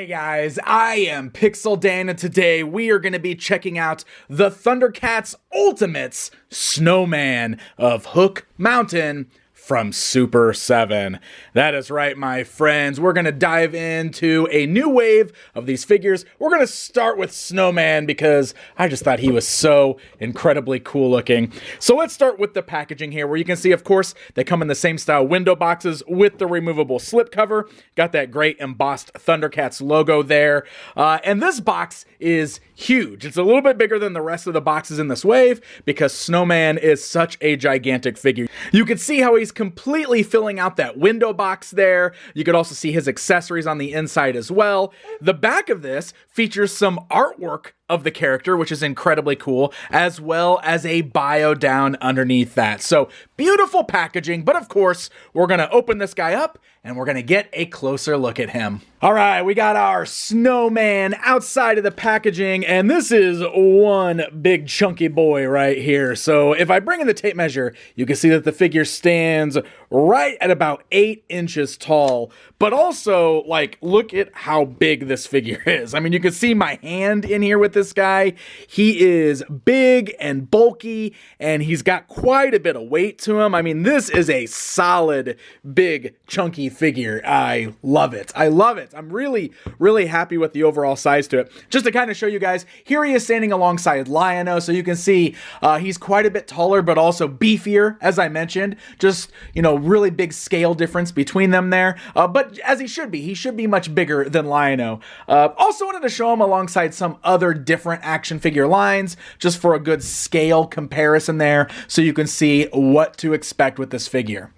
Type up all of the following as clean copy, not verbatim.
Hey guys, I am Pixel Dan, and today we are going to be checking out the ThunderCats Ultimates Snowman of Hook Mountain from Super7. That is right, my friends. We're going to dive into a new wave of these figures. We're going to start with Snowman because I just thought he was so incredibly cool looking. So let's start with the packaging here, where you can see, of course, they come in the same style window boxes with the removable slip cover. Got that great embossed ThunderCats logo there. And this box is huge. It's a little bit bigger than the rest of the boxes in this wave because Snowman is such a gigantic figure. You can see how he's completely filling out that window box there. You could also see his accessories on the inside as well. The back of this features some artwork of the character, which is incredibly cool, as well as a bio down underneath that. So beautiful packaging, but of course, we're gonna open this guy up and we're gonna get a closer look at him. All right, we got our Snowman outside of the packaging, and this is one big chunky boy right here. So if I bring in the tape measure, you can see that the figure stands right at about 8 inches tall, but also, like, look at how big this figure is. I mean, you can see my hand in here with this guy. He is big and bulky, and he's got quite a bit of weight to him. I mean, this is a solid, big, chunky figure. I love it. I love it. I'm really, really happy with the overall size to it. Just to kind of show you guys, here he is standing alongside Lion-O, so you can see he's quite a bit taller, but also beefier, as I mentioned. Just, you know, really big scale difference between them there. But as he should be much bigger than Lion-O. Also wanted to show him alongside some other different action figure lines, just for a good scale comparison there, so you can see what to expect with this figure.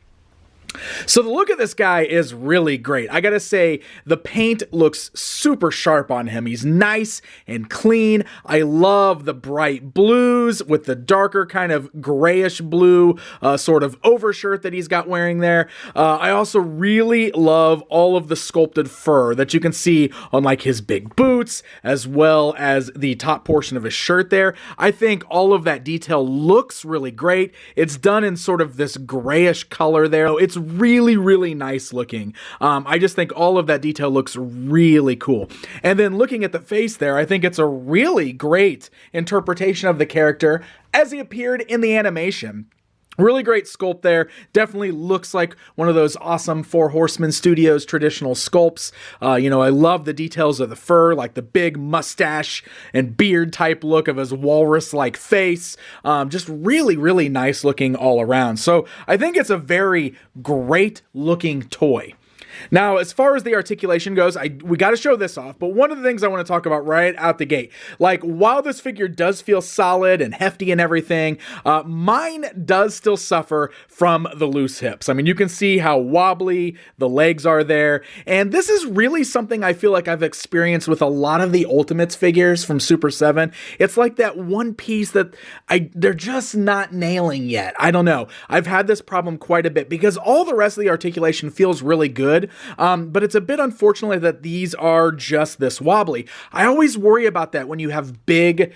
So the look of this guy is really great. I gotta say, the paint looks super sharp on him. He's nice and clean. I love the bright blues with the darker kind of grayish blue sort of overshirt that he's got wearing there. I also really love all of the sculpted fur that you can see on like his big boots, as well as the top portion of his shirt there. I think all of that detail looks really great. It's done in sort of this grayish color there. It's really, really nice looking. I just think all of that detail looks really cool. And then looking at the face there, I think it's a really great interpretation of the character as he appeared in the animation. Really great sculpt there. Definitely looks like one of those awesome Four Horsemen Studios traditional sculpts. You know, I love the details of the fur, like the big mustache and beard type look of his walrus-like face. Just really, really nice looking all around. So I think it's a very great looking toy. Now, as far as the articulation goes, we got to show this off, but one of the things I want to talk about right out the gate, like, while this figure does feel solid and hefty and everything, mine does still suffer from the loose hips. I mean, you can see how wobbly the legs are there, and this is really something I feel like I've experienced with a lot of the Ultimates figures from Super7. It's like that one piece that they're just not nailing yet. I don't know. I've had this problem quite a bit because all the rest of the articulation feels really good. But it's a bit unfortunate that these are just this wobbly. I always worry about that when you have big,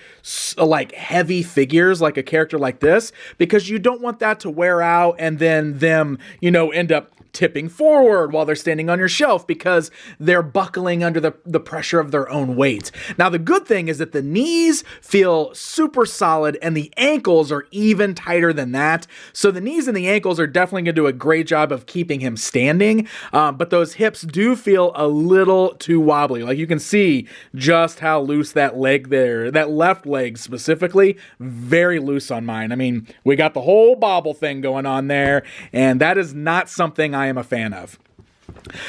like, heavy figures like a character like this, because you don't want that to wear out and then them, you know, end up tipping forward while they're standing on your shelf because they're buckling under the pressure of their own weight. Now, the good thing is that the knees feel super solid and the ankles are even tighter than that. So the knees and the ankles are definitely going to do a great job of keeping him standing. But those hips do feel a little too wobbly. Like, you can see just how loose that leg there, that left leg specifically, very loose on mine. I mean, we got the whole bobble thing going on there, and that is not something I am a fan of.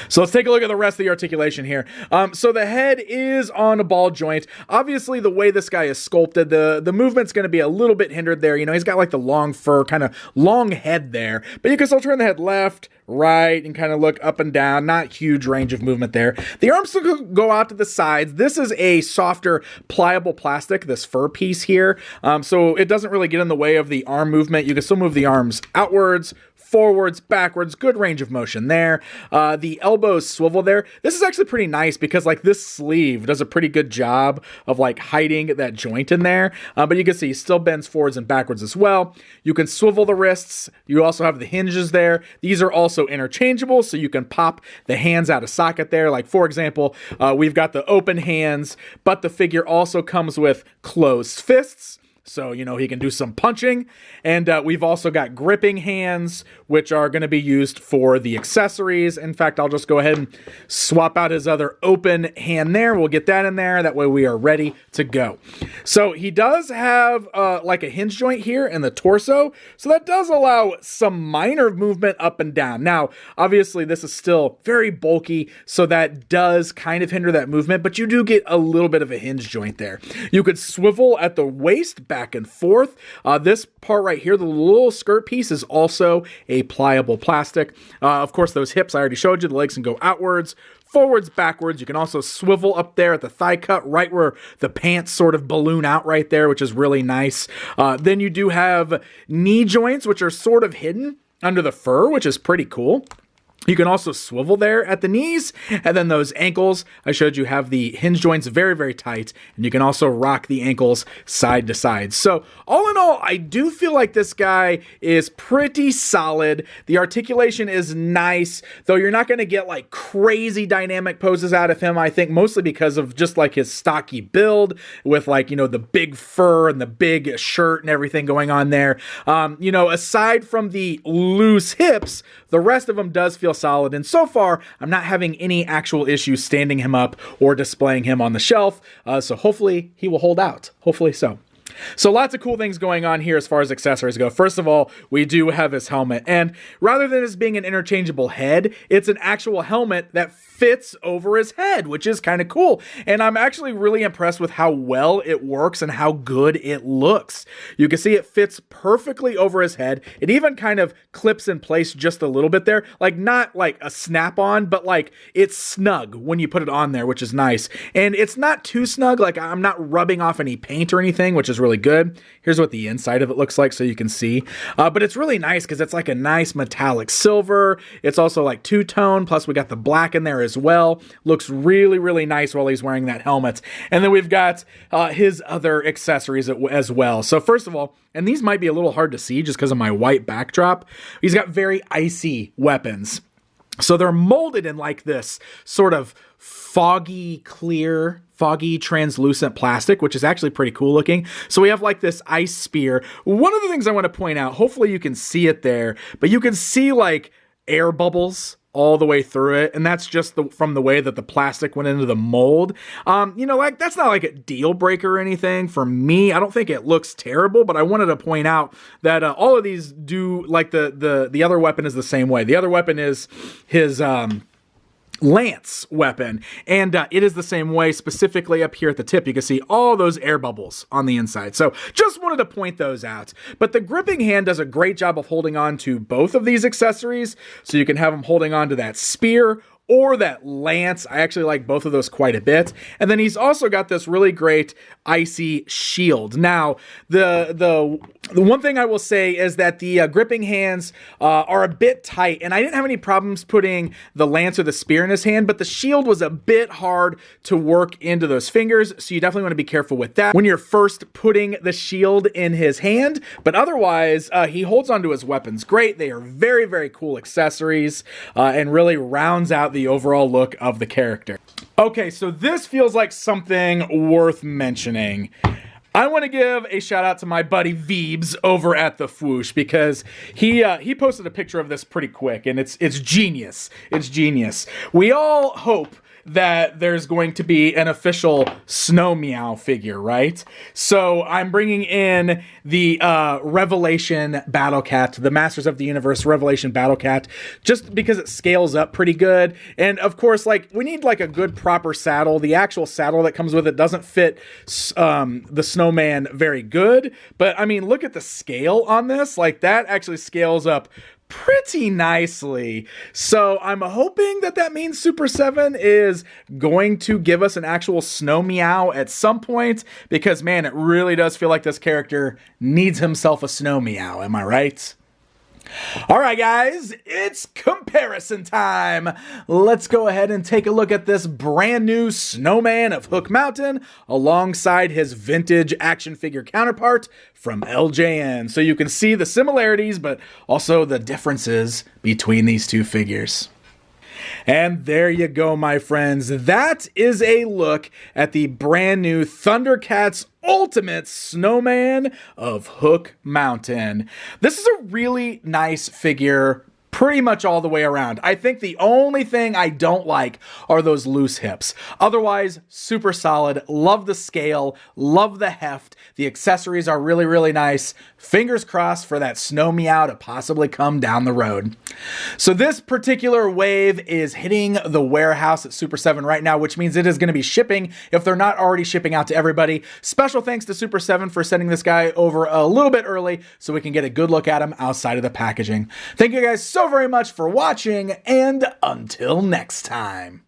So let's take a look at the rest of the articulation here. So the head is on a ball joint. Obviously, the way this guy is sculpted, the movement's going to be a little bit hindered there. You know, he's got like the long fur, kind of long head there, but you can still turn the head left, right, and kind of look up and down. Not huge range of movement there. The arms still go out to the sides. This is a softer, pliable plastic, this fur piece here. So it doesn't really get in the way of the arm movement. You can still move the arms outwards, forwards, backwards, good range of motion there. The elbows swivel there. This is actually pretty nice because like this sleeve does a pretty good job of like hiding that joint in there. But you can see he still bends forwards and backwards as well. You can swivel the wrists. You also have the hinges there. These are also interchangeable, so you can pop the hands out of socket there. Like for example, we've got the open hands, but the figure also comes with closed fists. So, you know, he can do some punching. And we've also got gripping hands, which are going to be used for the accessories. In fact, I'll just go ahead and swap out his other open hand there. We'll get that in there. That way we are ready to go. So he does have like a hinge joint here in the torso. So that does allow some minor movement up and down. Now, obviously, this is still very bulky, so that does kind of hinder that movement, but you do get a little bit of a hinge joint there. You could swivel at the waist back and forth. This part right here, the little skirt piece, is also a pliable plastic. Of course, those hips I already showed you. The legs can go outwards, forwards, backwards. You can also swivel up there at the thigh cut, right where the pants sort of balloon out right there, which is really nice. Then you do have knee joints, which are sort of hidden under the fur, which is pretty cool. You can also swivel there at the knees, and then those ankles, I showed you, have the hinge joints very, very tight, and you can also rock the ankles side to side. So all in all, I do feel like this guy is pretty solid. The articulation is nice, though you're not going to get like crazy dynamic poses out of him, I think, mostly because of just like his stocky build with like, you know, the big fur and the big shirt and everything going on there. You know, aside from the loose hips, the rest of him does feel solid, and so far I'm not having any actual issues standing him up or displaying him on the shelf, so hopefully he will hold out. Hopefully so. So lots of cool things going on here as far as accessories go. First of all, we do have his helmet, and rather than this being an interchangeable head, it's an actual helmet that fits over his head, which is kind of cool. And I'm actually really impressed with how well it works and how good it looks. You can see it fits perfectly over his head. It even kind of clips in place just a little bit there, like not like a snap-on, but like it's snug when you put it on there, which is nice. And it's not too snug, like I'm not rubbing off any paint or anything, which is really good. Here's what the inside of it looks like so you can see. But it's really nice because it's like a nice metallic silver. It's also like two-tone, plus we got the black in there as well. Looks really, really nice while he's wearing that helmet. And then we've got his other accessories as well. So first of all, and these might be a little hard to see just because of my white backdrop, he's got very icy weapons. So they're molded in like this sort of foggy, clear, foggy, translucent plastic, which is actually pretty cool looking. So we have like this ice spear. One of the things I want to point out, hopefully you can see it there, but you can see like air bubbles all the way through it, and that's just from the way that the plastic went into the mold. You know, like that's not like a deal breaker or anything for me. I don't think it looks terrible, but I wanted to point out that all of these do, like the other weapon is the same way. The other weapon is his lance weapon, and it is the same way. Specifically up here at the tip, you can see all those air bubbles on the inside. So just wanted to point those out. But the gripping hand does a great job of holding on to both of these accessories, so you can have them holding on to that spear or that lance. I actually like both of those quite a bit. And then he's also got this really great icy shield. Now, the one thing I will say is that the gripping hands are a bit tight, and I didn't have any problems putting the lance or the spear in his hand, but the shield was a bit hard to work into those fingers, so you definitely want to be careful with that when you're first putting the shield in his hand. But otherwise, he holds onto his weapons great. They are very, very cool accessories, and really rounds out the overall look of the character. Okay, so this feels like something worth mentioning. I want to give a shout out to my buddy Veebs over at the Fwoosh, because he posted a picture of this pretty quick, and it's genius. It's genius. We all hope that there's going to be an official Snow Meow figure, right? So I'm bringing in the Revelation Battle Cat, the Masters of the Universe Revelation Battle Cat, just because it scales up pretty good. And of course, like, we need like a good proper saddle. The actual saddle that comes with it doesn't fit the Snowman very good, but I mean, look at the scale on this. Like, that actually scales up pretty nicely. So I'm hoping that means Super7 is going to give us an actual Snow Meow at some point, because man, it really does feel like this character needs himself a Snow Meow. Am I right? All right, guys, it's comparison time. Let's go ahead and take a look at this brand new Snowman of Hook Mountain alongside his vintage action figure counterpart from LJN. So you can see the similarities, but also the differences between these two figures. And there you go, my friends. That is a look at the brand new ThunderCats Ultimate Snowman of Hook Mountain. This is a really nice figure pretty much all the way around. I think the only thing I don't like are those loose hips. Otherwise, super solid. Love the scale. Love the heft. The accessories are really, really nice. Fingers crossed for that snow meow to possibly come down the road. So this particular wave is hitting the warehouse at Super7 right now, which means it is going to be shipping if they're not already shipping out to everybody. Special thanks to Super7 for sending this guy over a little bit early so we can get a good look at him outside of the packaging. Thank you guys so very much for watching, and until next time.